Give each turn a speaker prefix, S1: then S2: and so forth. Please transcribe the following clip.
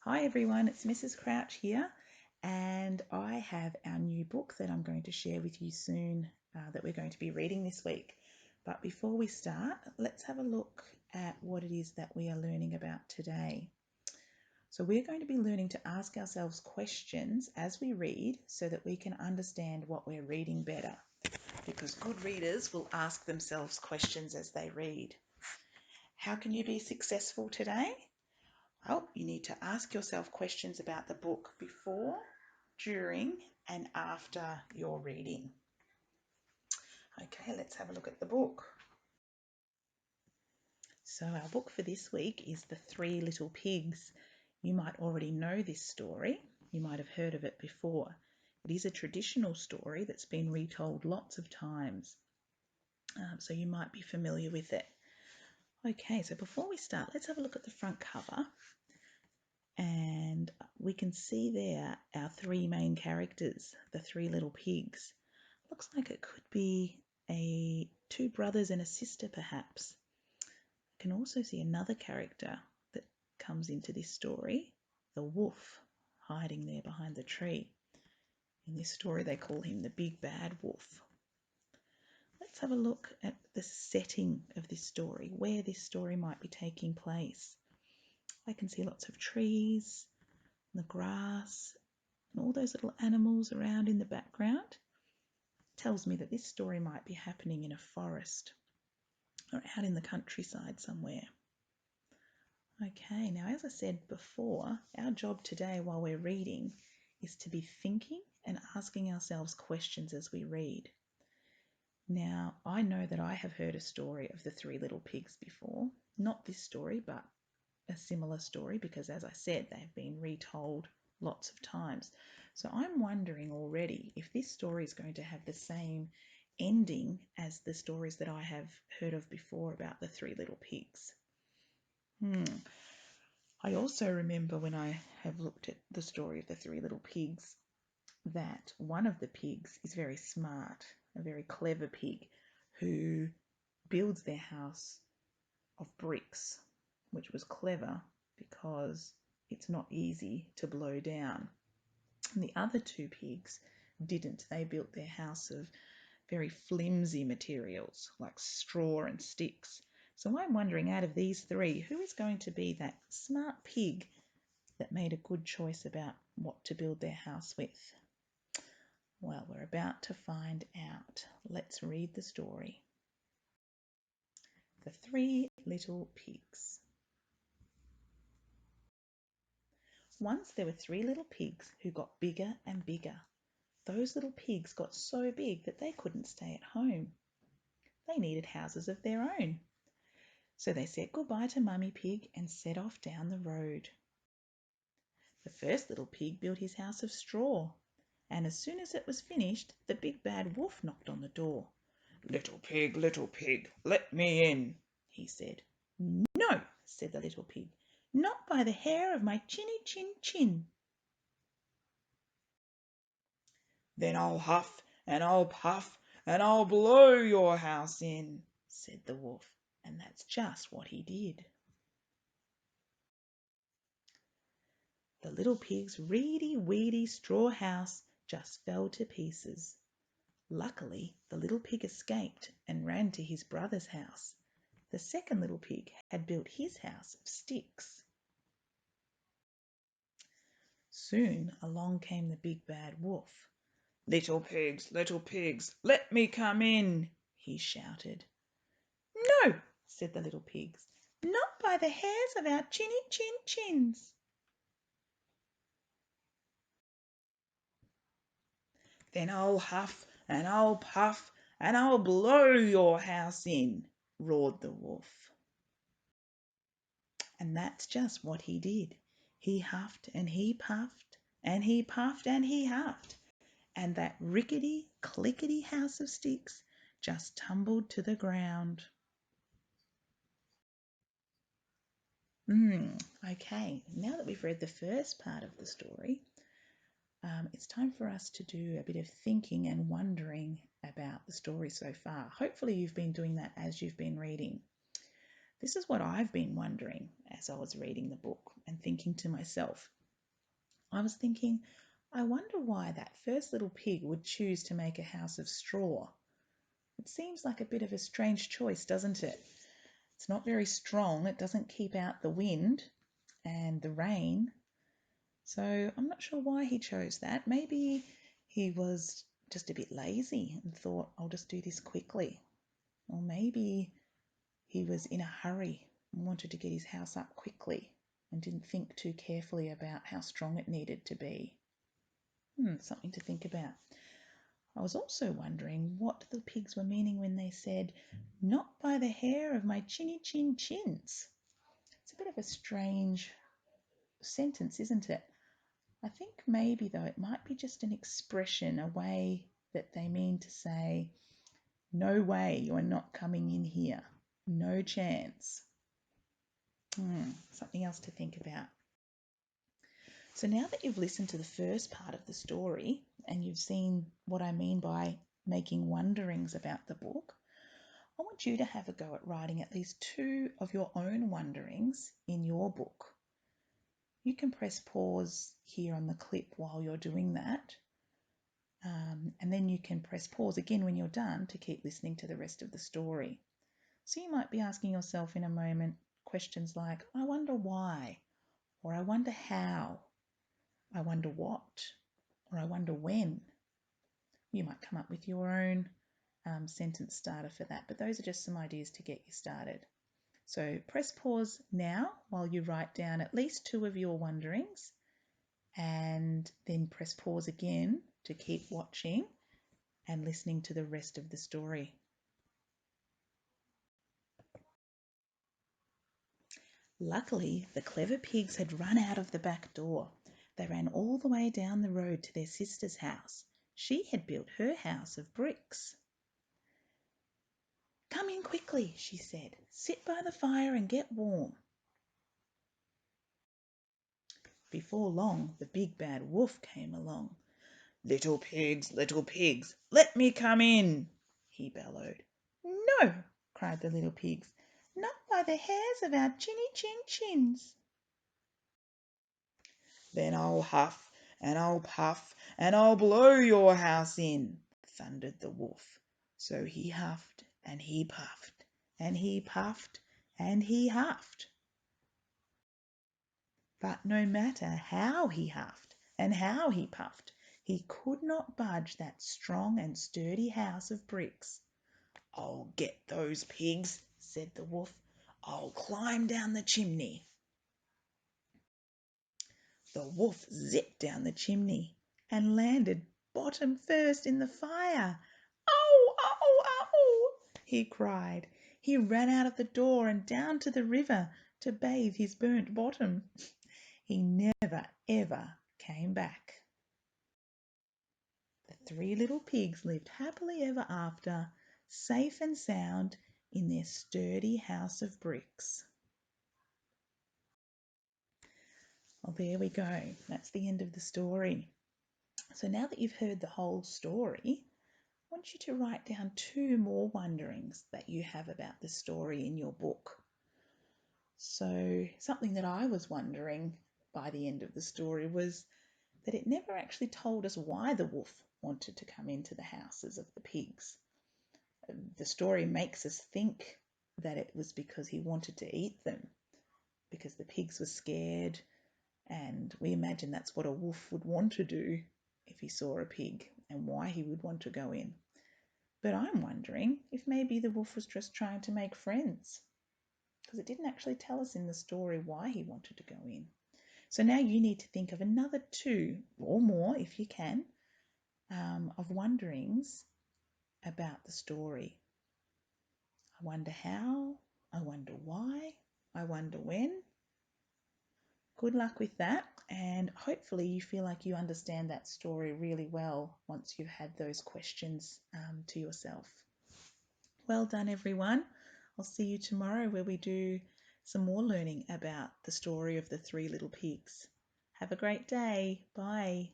S1: Hi everyone, it's Mrs. Crouch here, and I have our new book that I'm going to share with you soon that we're going to be reading this week. But before we start, let's have a look at what it is that we are learning about today. So we're going to be learning to ask ourselves questions as we read so that we can understand what we're reading better, because good readers will ask themselves questions as they read. How can you be successful today? Well, you need to ask yourself questions about the book before, during, and after your reading. Okay, let's have a look at the book. So our book for this week is The Three Little Pigs. You might already know this story. You might have heard of it before. It is a traditional story that's been retold lots of times, so you might be familiar with it. Okay, so before we start, let's have a look at the front cover. And we can see there our three main characters, the three little pigs. Looks like it could be two brothers and a sister perhaps. You can also see another character that comes into this story, the wolf, hiding there behind the tree. In this story they call him the big bad wolf. Let's have a look at the setting of this story, where this story might be taking place. I can see lots of trees, the grass, and all those little animals around in the background. Tells me that this story might be happening in a forest or out in the countryside somewhere. Okay, now as I said before, our job today while we're reading is to be thinking and asking ourselves questions as we read. Now, I know that I have heard a story of the Three Little Pigs before. Not this story, but a similar story, because as I said, they've been retold lots of times. So I'm wondering already if this story is going to have the same ending as the stories that I have heard of before about the Three Little Pigs. I also remember when I have looked at the story of the Three Little Pigs that one of the pigs is very smart, a very clever pig who builds their house of bricks, which was clever because it's not easy to blow down. And the other two pigs didn't. They built their house of very flimsy materials like straw and sticks. So I'm wondering, out of these three, who is going to be that smart pig that made a good choice about what to build their house with? Well, we're about to find out. Let's read the story. The Three Little Pigs. Once there were three little pigs who got bigger and bigger. Those little pigs got so big that they couldn't stay at home. They needed houses of their own. So they said goodbye to Mummy Pig and set off down the road. The first little pig built his house of straw, and as soon as it was finished, the big bad wolf knocked on the door. Little pig, let me in, he said. No, said the little pig, not by the hair of my chinny chin chin. Then I'll huff and I'll puff and I'll blow your house in, said the wolf, and that's just what he did. The little pig's reedy weedy straw house just fell to pieces. Luckily, the little pig escaped and ran to his brother's house. The second little pig had built his house of sticks. Soon along came the big bad wolf. Little pigs, let me come in, he shouted. No, said the little pigs, not by the hairs of our chinny chin chins. Then I'll huff and I'll puff and I'll blow your house in, roared the wolf. And that's just what he did. He huffed and he puffed and he puffed and he huffed, and that rickety clickety house of sticks just tumbled to the ground. Okay, now that we've read the first part of the story, it's time for us to do a bit of thinking and wondering about the story so far. Hopefully you've been doing that as you've been reading. This is what I've been wondering as I was reading the book and thinking to myself. I was thinking, I wonder why that first little pig would choose to make a house of straw. It seems like a bit of a strange choice, doesn't it? It's not very strong, it doesn't keep out the wind and the rain. So I'm not sure why he chose that. Maybe he was just a bit lazy and thought, I'll just do this quickly. Or maybe he was in a hurry and wanted to get his house up quickly and didn't think too carefully about how strong it needed to be. Something to think about. I was also wondering what the pigs were meaning when they said, "Not by the hair of my chinny chin chins." It's a bit of a strange sentence, isn't it? I think maybe, though, it might be just an expression, a way that they mean to say, no way, you're not coming in here. No chance. Something else to think about. So now that you've listened to the first part of the story and you've seen what I mean by making wonderings about the book, I want you to have a go at writing at least 2 of your own wonderings in your book. You can press pause here on the clip while you're doing that. And then you can press pause again when you're done to keep listening to the rest of the story. So you might be asking yourself in a moment questions like, I wonder why, or I wonder how, I wonder what, or I wonder when. You might come up with your own sentence starter for that, but those are just some ideas to get you started. So press pause now while you write down at least 2 of your wonderings, and then press pause again to keep watching and listening to the rest of the story. Luckily, the clever pigs had run out of the back door. They ran all the way down the road to their sister's house. She had built her house of bricks. "Come in quickly," she said. "Sit by the fire and get warm." Before long, the big bad wolf came along. Little pigs, let me come in," he bellowed. "No," cried the little pigs, "not by the hairs of our chinny chin chins." "Then I'll huff and I'll puff and I'll blow your house in," thundered the wolf. So he huffed and he puffed and he puffed and he huffed. But no matter how he huffed and how he puffed, he could not budge that strong and sturdy house of bricks. "I'll get those pigs," said the wolf. "I'll climb down the chimney." The wolf zipped down the chimney and landed bottom first in the fire. "Ow, ow, ow!" he cried. He ran out of the door and down to the river to bathe his burnt bottom. He never, ever came back. The 3 little pigs lived happily ever after, safe and sound in their sturdy house of bricks. Well, there we go. That's the end of the story. So now that you've heard the whole story, I want you to write down 2 more wonderings that you have about the story in your book. So something that I was wondering by the end of the story was that it never actually told us why the wolf wanted to come into the houses of the pigs. The story makes us think that it was because he wanted to eat them, because the pigs were scared, and we imagine that's what a wolf would want to do if he saw a pig and why he would want to go in. But I'm wondering if maybe the wolf was just trying to make friends, because it didn't actually tell us in the story why he wanted to go in. So now you need to think of another 2 or more, if you can, of wonderings about the story. I wonder how, I wonder why, I wonder when. Good luck with that, and hopefully you feel like you understand that story really well once you've had those questions to yourself. Well done, everyone. I'll see you tomorrow where we do some more learning about the story of the 3 little pigs. Have a great day. Bye.